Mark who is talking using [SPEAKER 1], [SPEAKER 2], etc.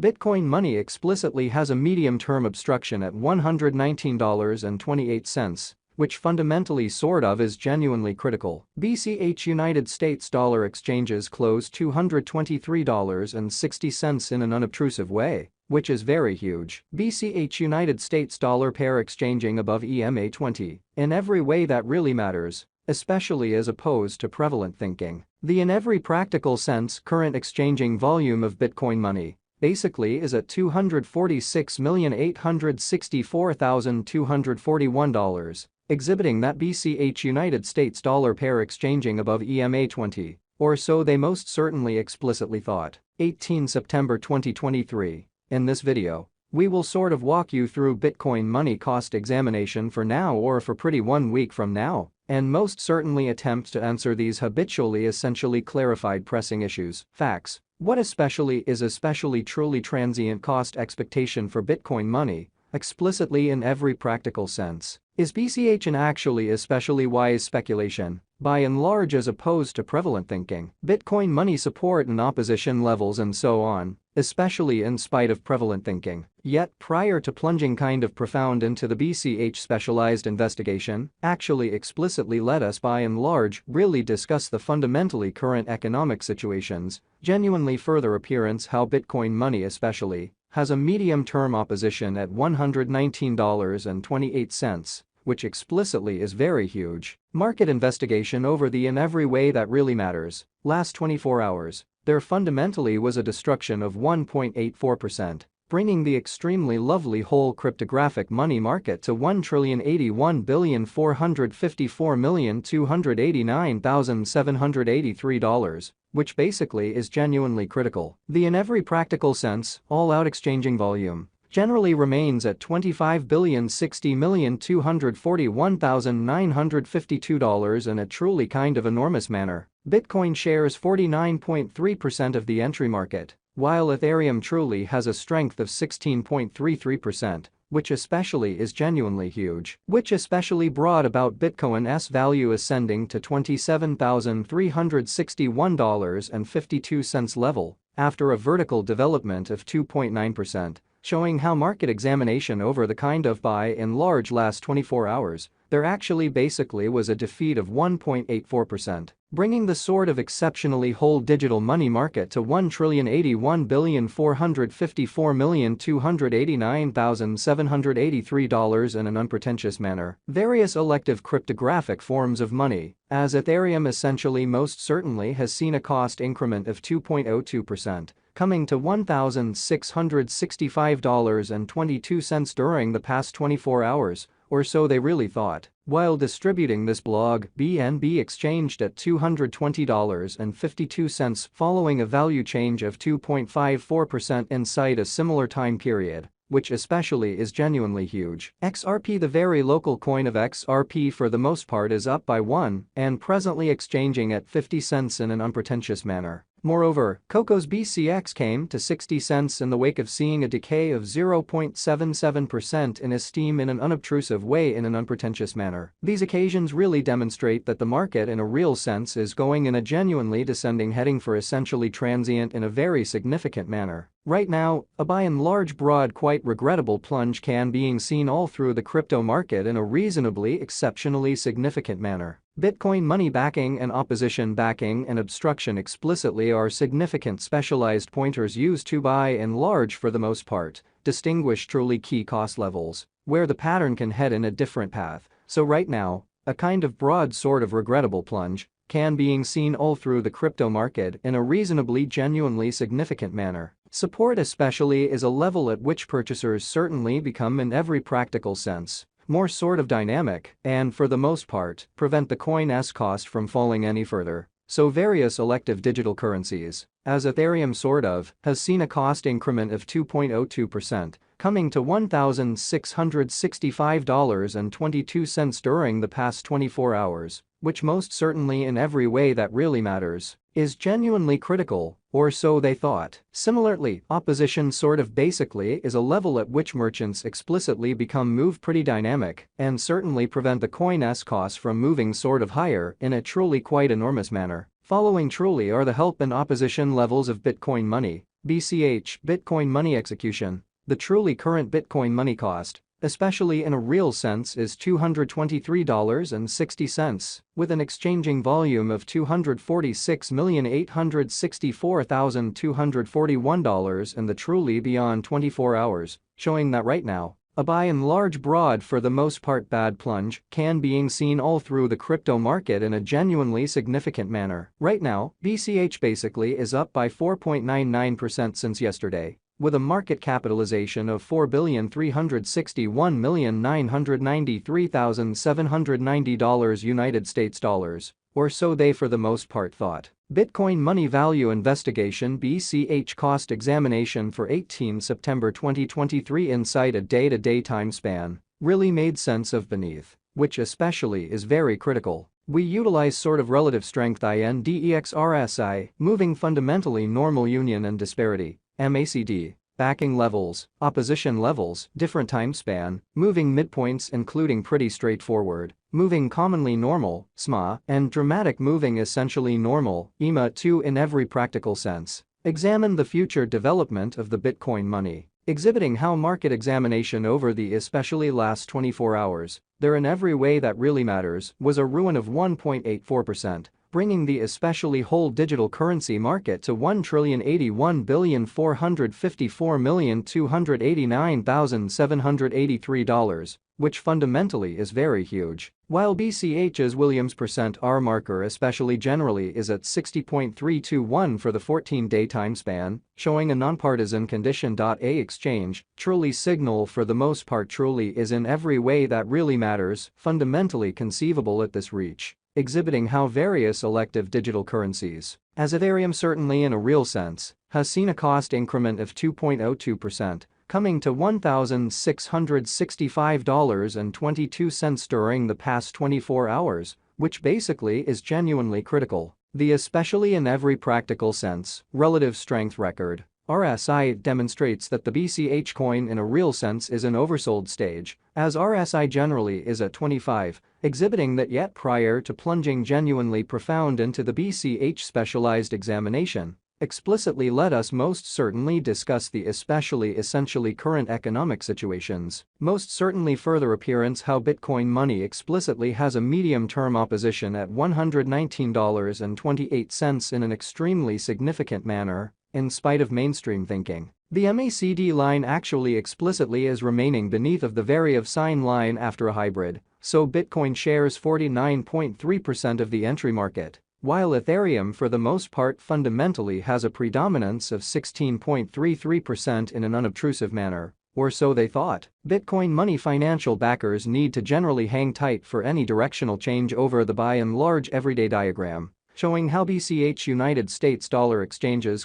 [SPEAKER 1] Bitcoin Money explicitly has a medium-term obstruction at $119.28, which fundamentally sort of is genuinely critical. BCH United States dollar exchanges close $223.60 in an unobtrusive way, which is very huge. BCH United States dollar pair exchanging above EMA 20 in every way that really matters, especially as opposed to prevalent thinking. The in every practical sense current exchanging volume of Bitcoin Money basically is at $246,864,241, exhibiting that BCH United States dollar pair exchanging above EMA 20, or so they most certainly explicitly thought. 18 September 2023. In this video, we will sort of walk you through Bitcoin Money cost examination for now or for pretty 1 week from now, and most certainly attempt to answer these habitually essentially clarified pressing issues. Facts. What especially is truly transient cost expectation for Bitcoin Money, explicitly in every practical sense? Is BCH an actually especially wise speculation, by and large as opposed to prevalent thinking? Bitcoin Money support and opposition levels and so on, especially in spite of prevalent thinking. Yet prior to plunging kind of profound into the BCH specialized investigation, actually explicitly let us by and large really discuss the fundamentally current economic situations, genuinely further appearance how Bitcoin Money especially has a medium-term opposition at $119.28, which explicitly is very huge. Market investigation over the in every way that really matters. Last 24 hours, there fundamentally was a destruction of 1.84%, bringing the extremely lovely whole cryptographic money market to $1,081,454,289,783, which basically is genuinely critical. The in every practical sense, all-out exchanging volume generally remains at $25,060,241,952 in a truly kind of enormous manner. Bitcoin shares 49.3% of the entry market, while Ethereum truly has a strength of 16.33%, which especially is genuinely huge, which especially brought about Bitcoin's value ascending to $27,361.52 level after a vertical development of 2.9%. Showing how market examination over the kind of by and large last 24 hours, there actually basically was a defeat of 1.84%, bringing the sort of exceptionally whole digital money market to $1,081,454,289,783 in an unpretentious manner. Various elective cryptographic forms of money, as Ethereum essentially most certainly has seen a cost increment of 2.02%. Coming to $1,665.22 during the past 24 hours, or so they really thought. While distributing this blog, BNB exchanged at $220.52 following a value change of 2.54% inside a similar time period, which especially is genuinely huge. XRP, the very local coin of XRP for the most part, is up by 1 and presently exchanging at 50 cents in an unpretentious manner. Moreover, Coco's BCX came to 60 cents in the wake of seeing a decay of 0.77% in esteem in an unobtrusive way in an unpretentious manner. These occasions really demonstrate that the market in a real sense is going in a genuinely descending heading for essentially transient in a very significant manner. Right now, a by and large broad quite regrettable plunge can being seen all through the crypto market in a reasonably exceptionally significant manner. Bitcoin Money backing and opposition backing and obstruction explicitly are significant specialized pointers used to by and large for the most part distinguish truly key cost levels, where the pattern can head in a different path. So right now, a kind of broad sort of regrettable plunge can being seen all through the crypto market in a reasonably genuinely significant manner. Support especially is a level at which purchasers certainly become in every practical sense more sort of dynamic and for the most part prevent the coin's cost from falling any further. So various elective digital currencies, as Ethereum sort of, has seen a cost increment of 2.02%, coming to $1,665.22 during the past 24 hours, which most certainly in every way that really matters is genuinely critical, or so they thought. Similarly, opposition sort of basically is a level at which merchants explicitly become move pretty dynamic and certainly prevent the coin's cost from moving sort of higher in a truly quite enormous manner. Following truly are the help and opposition levels of Bitcoin Money, BCH, Bitcoin money execution. The truly current Bitcoin money cost, especially in a real sense, is $223.60, with an exchanging volume of $246,864,241 in the truly beyond 24 hours, showing that right now, a by and large broad, for the most part bad plunge can being seen all through the crypto market in a genuinely significant manner. Right now, BCH basically is up by 4.99% since yesterday, with a market capitalization of $4,361,993,790 United States dollars, or so they for the most part thought. Bitcoin Money Value Investigation BCH Cost Examination for 18 September 2023 inside a day-to-day time span really made sense of beneath, which especially is very critical. We utilize sort of relative strength index RSI, moving fundamentally normal union and disparity, MACD, backing levels, opposition levels, different time span, moving midpoints including pretty straightforward, moving commonly normal, SMA, and dramatic moving essentially normal, EMA2 in every practical sense. Examine the future development of the Bitcoin money, exhibiting how market examination over the especially last 24 hours, there in every way that really matters, was a ruin of 1.84%. Bringing the especially whole digital currency market to $1,081,454,289,783, which fundamentally is very huge. While BCH's Williams %R marker especially generally is at 60.321 for the 14-day time span, showing a nonpartisan condition. A exchange, truly signal for the most part truly is in every way that really matters, fundamentally conceivable at this reach, exhibiting how various elective digital currencies, as Ethereum certainly in a real sense, has seen a cost increment of 2.02%, coming to $1,665.22 during the past 24 hours, which basically is genuinely critical. The especially in every practical sense, relative strength record, RSI demonstrates that the BCH coin in a real sense is an oversold stage, as RSI generally is at 25, exhibiting that yet prior to plunging genuinely profound into the BCH specialized examination, explicitly let us most certainly discuss the especially essentially current economic situations, most certainly further appearance how Bitcoin money explicitly has a medium-term opposition at $119.28 in an extremely significant manner, in spite of mainstream thinking. The MACD line actually explicitly is remaining beneath of the variable sign line after a hybrid, so Bitcoin shares 49.3% of the entry market, while Ethereum for the most part fundamentally has a predominance of 16.33% in an unobtrusive manner, or so they thought. Bitcoin money financial backers need to generally hang tight for any directional change over the by and large everyday diagram, showing how BCH United States dollar exchanges